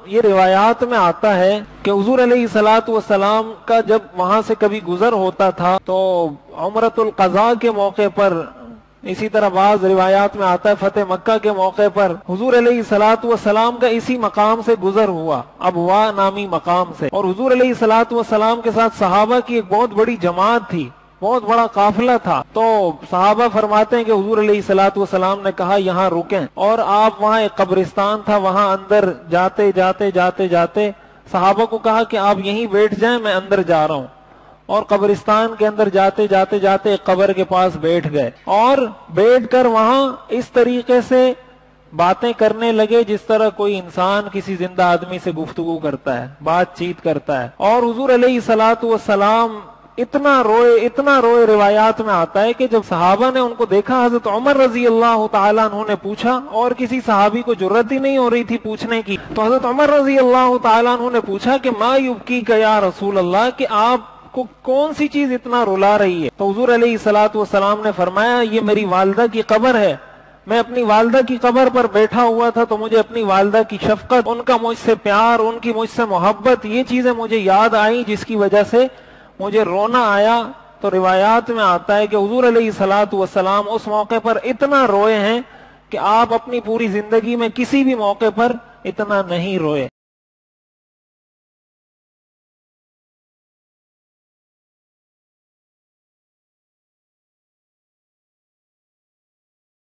یہ روایات میں آتا ہے کہ حضور علیہ الصلوۃ والسلام کا جب وہاں سے کبھی گزر ہوتا تھا تو عمرۃ القضاء کے موقع پر، اسی طرح بعض روایات میں آتا ہے فتح مکہ کے موقع پر حضور علیہ الصلوۃ والسلام کا اسی مقام سے گزر ہوا، ابوا نامی مقام سے، اور حضور علیہ الصلوۃ والسلام کے ساتھ صحابہ کی ایک بہت بڑی جماعت تھی، بہت بڑا قافلہ تھا۔ تو صحابہ فرماتے ہیں کہ حضور علیہ الصلوۃ والسلام نے کہا یہاں رکیں، اور آپ وہاں ایک قبرستان تھا، وہاں اندر جاتے جاتے جاتے جاتے صحابہ کو کہا کہ آپ یہیں بیٹھ جائیں، میں اندر جا رہا ہوں، اور قبرستان کے اندر جاتے جاتے جاتے ایک قبر کے پاس بیٹھ گئے، اور بیٹھ کر وہاں اس طریقے سے باتیں کرنے لگے جس طرح کوئی انسان کسی زندہ آدمی سے گفتگو کرتا ہے، بات چیت کرتا ہے۔ اور حضور علیہ الصلوۃ والسلام اتنا روئے، روایات میں آتا ہے کہ جب صحابہ نے ان کو دیکھا، حضرت عمر رضی اللہ تعالیٰ عنہ نے پوچھا، اور کسی صحابی کو جرت ہی نہیں ہو رہی تھی پوچھنے کی، تو حضرت عمر رضی اللہ تعالیٰ عنہ نے پوچھا کہ ما یبکیک یا رسول اللہ، کہ آپ کو کون سی چیز اتنا رلا رہی ہے؟ تو حضور علیہ الصلوۃ والسلام نے فرمایا یہ میری والدہ کی قبر ہے، میں اپنی والدہ کی قبر پر بیٹھا ہوا تھا تو مجھے اپنی والدہ کی شفقت، ان کا مجھ سے پیار، ان کی مجھ سے محبت، یہ چیزیں مجھے یاد آئیں جس کی وجہ سے مجھے رونا آیا۔ تو روایات میں آتا ہے کہ حضور علیہ الصلوۃ والسلام اس موقع پر اتنا روئے ہیں کہ آپ اپنی پوری زندگی میں کسی بھی موقع پر اتنا نہیں روئے۔